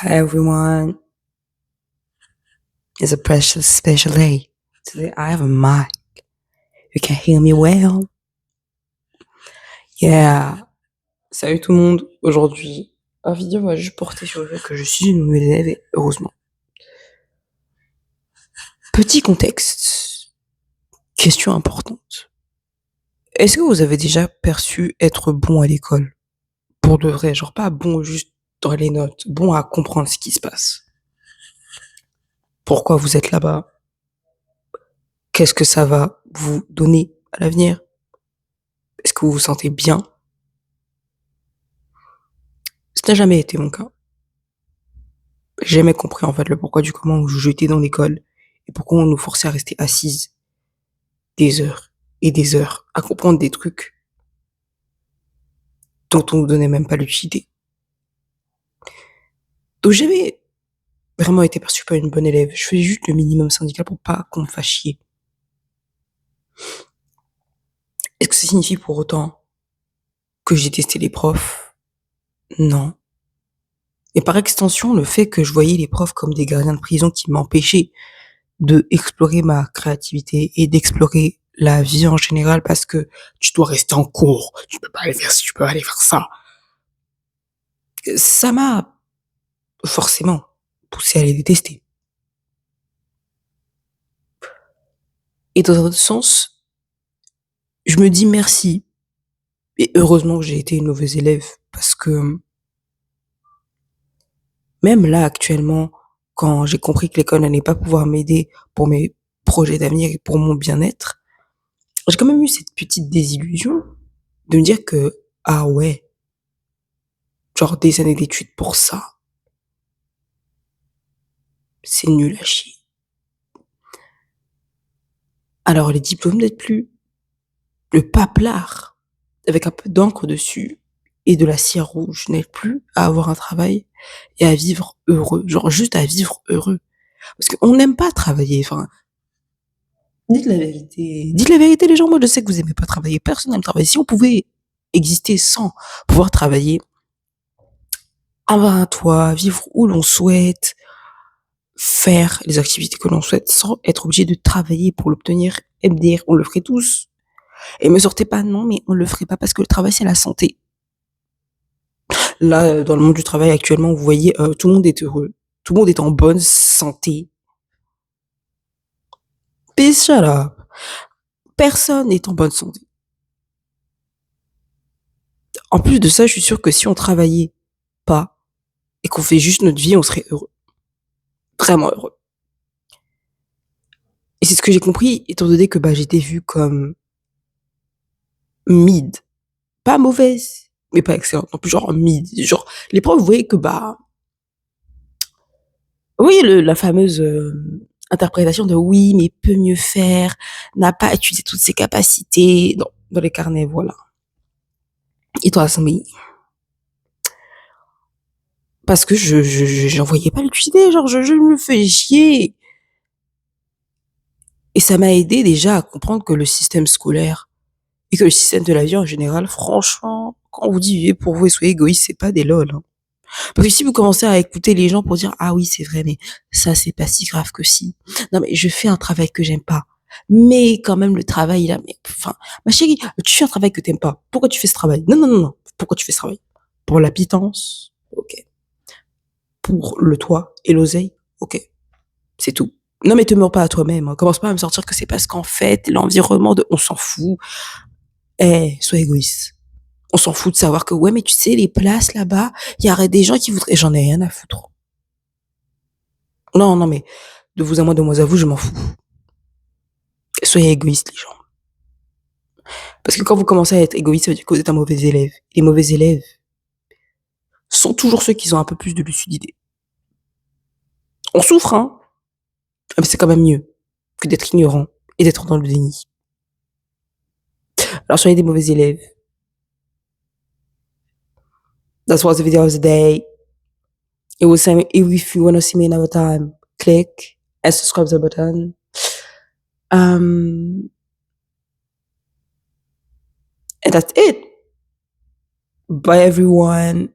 Hi everyone, it's a precious special day. Today I have a mic. You can hear me well. Yeah. Salut tout le monde. Aujourd'hui, la vidéo va juste porter sur le fait que je suis une nouvelle élève et heureusement. Petit contexte. Question importante. Est-ce que vous avez déjà perçu être bon à l'école? Pour de vrai, genre pas bon juste dans les notes, bon à comprendre ce qui se passe. Pourquoi vous êtes là-bas? Qu'est-ce que ça va vous donner à l'avenir? Est-ce que vous vous sentez bien? Ça n'a jamais été mon cas. J'ai jamais compris en fait le pourquoi du comment on nous jetait dans l'école et pourquoi on nous forçait à rester assises des heures et des heures à comprendre des trucs dont on nous donnait même pas l'utilité. Donc j'avais vraiment été perçue comme une bonne élève. Je faisais juste le minimum syndical pour pas qu'on me fasse chier. Est-ce que ça signifie pour autant que j'ai testé les profs? Non. Et par extension, le fait que je voyais les profs comme des gardiens de prison qui m'empêchaient de explorer ma créativité et d'explorer la vie en général parce que tu dois rester en cours, tu peux pas aller faire ci, tu peux pas aller faire ça. Ça m'a forcément poussé à les détester. Et dans un autre sens, je me dis merci et heureusement que j'ai été une mauvaise élève parce que même là actuellement, quand j'ai compris que l'école n'allait pas pouvoir m'aider pour mes projets d'avenir et pour mon bien-être, j'ai quand même eu cette petite désillusion de me dire que, ah ouais, genre des années d'études pour ça, c'est nul à chier. Alors les diplômes n'aident plus, le paplard avec un peu d'encre dessus et de la cire rouge n'aide plus à avoir un travail et à vivre heureux, genre juste à vivre heureux. Parce qu'on n'aime pas travailler, enfin, dites la vérité. Dites la vérité les gens, moi je sais que vous aimez pas travailler, personne n'aime travailler. Si on pouvait exister sans pouvoir travailler, avoir un toit, vivre où l'on souhaite, faire les activités que l'on souhaite sans être obligé de travailler pour l'obtenir, MDR, on le ferait tous. Et me sortez pas, non, mais on le ferait pas parce que le travail c'est la santé. Là, dans le monde du travail actuellement, vous voyez, tout le monde est heureux. Tout le monde est en bonne santé. Peace, shut up. Personne n'est en bonne santé. En plus de ça, je suis sûre que si on travaillait pas et qu'on fait juste notre vie, on serait heureux. Vraiment heureux. Et c'est ce que j'ai compris, étant donné que bah, j'étais vue comme mid. Pas mauvaise, mais pas excellente. Non plus genre mid. Genre, les profs voyaient que bah, oui, la fameuse interprétation de oui, mais peut mieux faire, n'a pas utilisé toutes ses capacités dans les carnets, voilà. Et toi, mais parce que j'en voyais pas l'utilité, genre je me fais chier. Et ça m'a aidé déjà à comprendre que le système scolaire et que le système de la vie en général, franchement, quand on vous dit vivez pour vous et soyez égoïste, c'est pas des lol. Hein. Parce que si vous commencez à écouter les gens pour dire ah oui c'est vrai mais ça c'est pas si grave que si. Non mais je fais un travail que j'aime pas. Mais quand même le travail là, mais enfin ma chérie, tu fais un travail que t'aimes pas. Pourquoi tu fais ce travail? Non non non non. Pourquoi tu fais ce travail? Pour la pitance, ok. Pour le toit et l'oseille, ok. C'est tout. Non mais te meurs pas à toi-même. Hein. Commence pas à me sortir que c'est parce qu'en fait l'environnement de, on s'en fout. Eh, sois égoïste. On s'en fout de savoir que ouais mais tu sais les places là-bas, il y aurait des gens qui voudraient. J'en ai rien à foutre. Non, non, mais de vous à moi, de moi à vous, je m'en fous. Soyez égoïstes, les gens. Parce que quand vous commencez à être égoïste, ça veut dire que vous êtes un mauvais élève. Les mauvais élèves sont toujours ceux qui ont un peu plus de lucidité. On souffre, hein, mais c'est quand même mieux que d'être ignorant et d'être dans le déni. Alors soyez des mauvais élèves. That was the video of the day. It was saying, if you want to see me another time, click and subscribe to the button. And that's it. Bye, everyone.